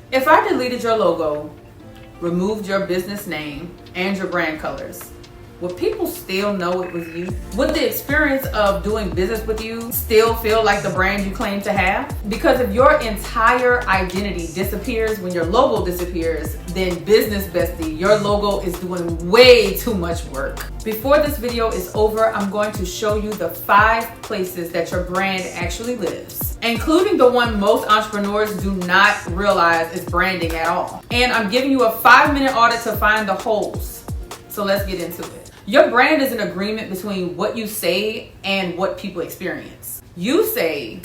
If I deleted your logo, removed your business name, and your brand colors, would people still know it was you? Would the experience of doing business with you still feel like the brand you claim to have? Because if your entire identity disappears when your logo disappears, then business bestie, your logo is doing way too much work. Before this video is over, I'm going to show you the 5 places that your brand actually lives, including the one most entrepreneurs do not realize is branding at all. And I'm giving you a 5-minute audit to find the holes. So let's get into it. Your brand is an agreement between what you say and what people experience. You say,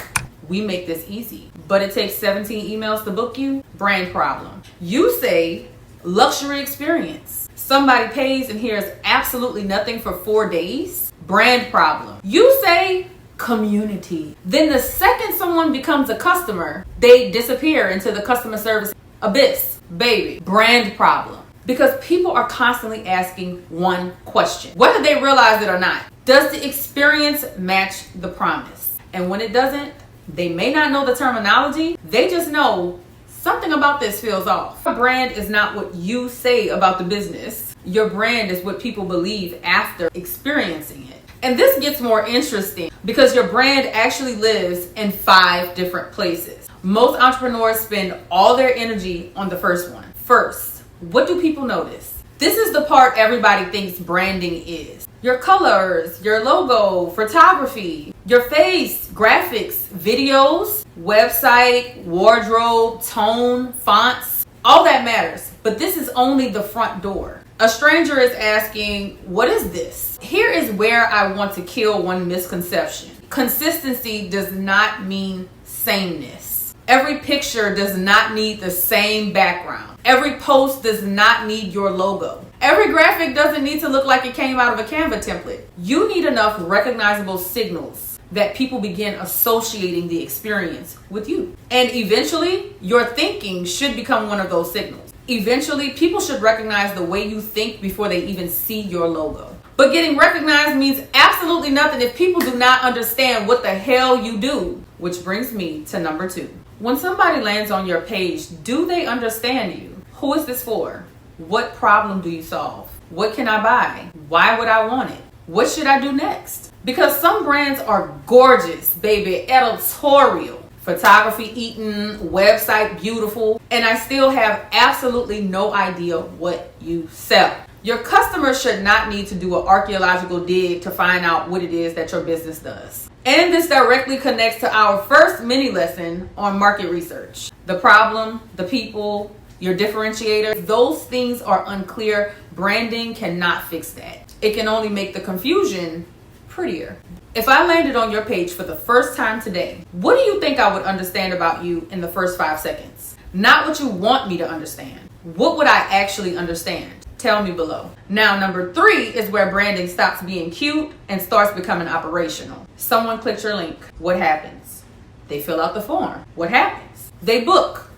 we make this easy, but it takes 17 emails to book you. Brand problem. You say, luxury experience. Somebody pays and hears absolutely nothing for 4 days. Brand problem. You say, community. Then the second someone becomes a customer, they disappear into the customer service abyss. Baby. Brand problem. Because people are constantly asking one question, whether they realize it or not. Does the experience match the promise? And when it doesn't, they may not know the terminology. They just know something about this feels off. Your brand is not what you say about the business. Your brand is what people believe after experiencing it. And this gets more interesting because your brand actually lives in 5 different places. Most entrepreneurs spend all their energy on the first one. First, what do people notice? This is the part everybody thinks branding is. Your colors, your logo, photography, your face, graphics, videos, website, wardrobe, tone, fonts, all that matters. But this is only the front door. A stranger is asking, what is this? Here is where I want to kill one misconception. Consistency does not mean sameness. Every picture does not need the same background. Every post does not need your logo. Every graphic doesn't need to look like it came out of a Canva template. You need enough recognizable signals that people begin associating the experience with you. And eventually, your thinking should become one of those signals. Eventually, people should recognize the way you think before they even see your logo. But getting recognized means absolutely nothing if people do not understand what the hell you do. Which brings me to number 2. When somebody lands on your page, do they understand you? Who is this for? What problem do you solve? What can I buy? Why would I want it? What should I do next? Because some brands are gorgeous, baby, editorial, photography eaten, website beautiful, and I still have absolutely no idea what you sell. Your customers should not need to do an archaeological dig to find out what it is that your business does. And this directly connects to our first mini lesson on market research. The problem, the people, your differentiator, those things are unclear. Branding cannot fix that. It can only make the confusion prettier. If I landed on your page for the first time today, what do you think I would understand about you in the first 5 seconds? Not what you want me to understand. What would I actually understand? Tell me below. Now, number 3 is where branding stops being cute and starts becoming operational. Someone clicked your link. What happens? They fill out the form. What happens? They book.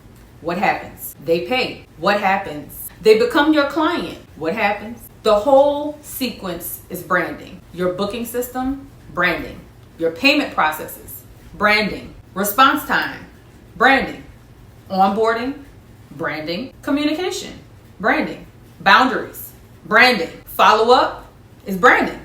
What happens? They pay. What happens? They become your client. What happens? The whole sequence is branding. Your booking system, branding. Your payment processes, branding. Response time, branding. Onboarding, branding. Communication, branding. Boundaries, branding. Follow-up is branding.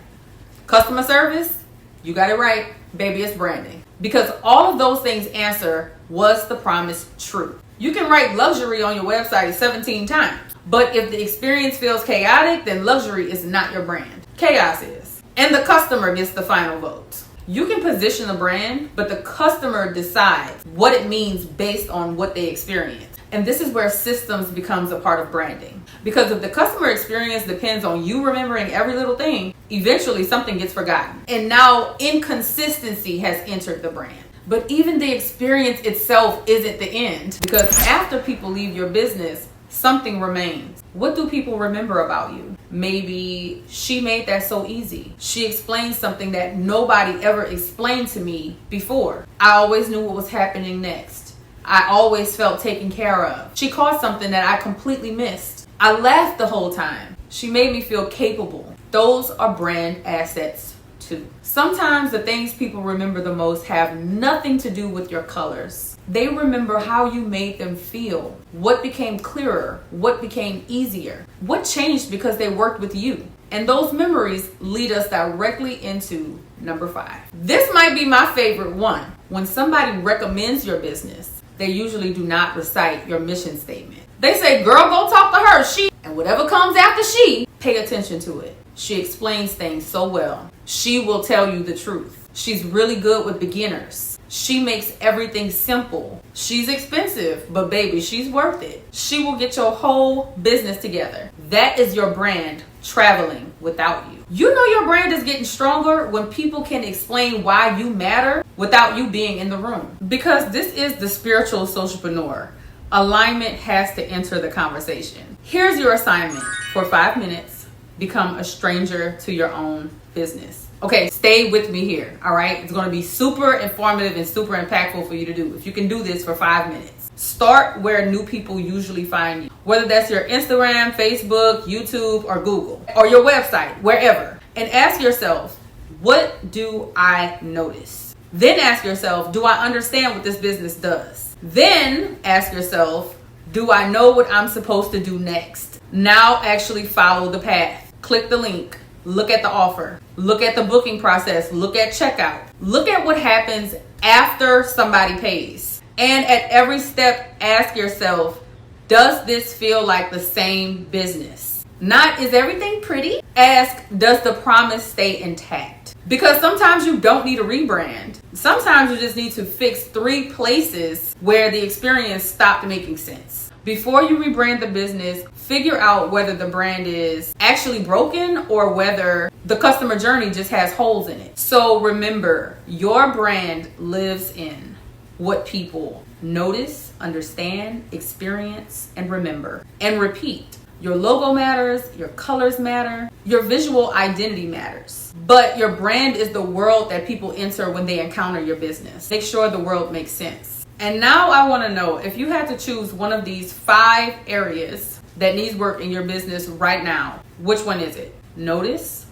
Customer service, you got it right, baby, it's branding. Because all of those things answer, was the promise true? You can write luxury on your website 17 times, but if the experience feels chaotic, then luxury is not your brand. Chaos is. And the customer gets the final vote. You can position a brand, but the customer decides what it means based on what they experience. And this is where systems becomes a part of branding. Because if the customer experience depends on you remembering every little thing, eventually something gets forgotten. And now inconsistency has entered the brand. But even the experience itself isn't the end, because after people leave your business, something remains. What do people remember about you? Maybe she made that so easy. She explained something that nobody ever explained to me before. I always knew what was happening next. I always felt taken care of. She caught something that I completely missed. I laughed the whole time. She made me feel capable. Those are brand assets too. Sometimes the things people remember the most have nothing to do with your colors. They remember how you made them feel, what became clearer, what became easier, what changed because they worked with you. And those memories lead us directly into number 5. This might be my favorite one. When somebody recommends your business, they usually do not recite your mission statement. They say, girl, go talk to her, she, and whatever comes after she, pay attention to it. She explains things so well. She will tell you the truth. She's really good with beginners. She makes everything simple. She's expensive, but baby, she's worth it. She will get your whole business together. That is your brand traveling without you. You know your brand is getting stronger when people can explain why you matter without you being in the room. Because this is the Spiritual Socialpreneur. Alignment has to enter the conversation. Here's your assignment. For 5 minutes, become a stranger to your own business. Okay, stay with me here, all right? It's gonna be super informative and super impactful for you to do. If you can do this for 5 minutes, start where new people usually find you. Whether that's your Instagram, Facebook, YouTube, or Google, or your website, wherever. And ask yourself, what do I notice? Then ask yourself, do I understand what this business does? Then ask yourself, do I know what I'm supposed to do next? Now actually follow the path. Click the link. Look at the offer. Look at the booking process. Look at checkout. Look at what happens after somebody pays. And at every step, ask yourself, does this feel like the same business? Not, is everything pretty? Ask, does the promise stay intact? Because sometimes you don't need a rebrand. Sometimes you just need to fix 3 places where the experience stopped making sense. Before you rebrand the business, figure out whether the brand is actually broken or whether the customer journey just has holes in it. So remember, your brand lives in what people notice, understand, experience, and remember. And repeat. Your logo matters, your colors matter, your visual identity matters. But your brand is the world that people enter when they encounter your business. Make sure the world makes sense. And now I want to know, if you had to choose one of these 5 areas that needs work in your business right now, which one is it? Notice,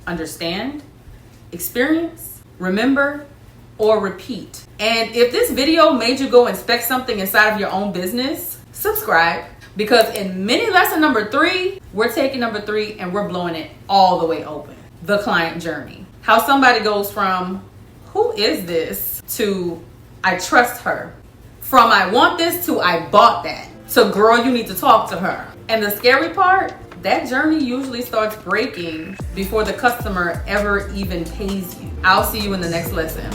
understand, experience, remember, or repeat. And if this video made you go inspect something inside of your own business, subscribe. Because in mini lesson number 3, we're taking number 3 and we're blowing it all the way open. The client journey. How somebody goes from, who is this, to I trust her. From I want this to I bought that. So girl, you need to talk to her. And the scary part, that journey usually starts breaking before the customer ever even pays you. I'll see you in the next lesson.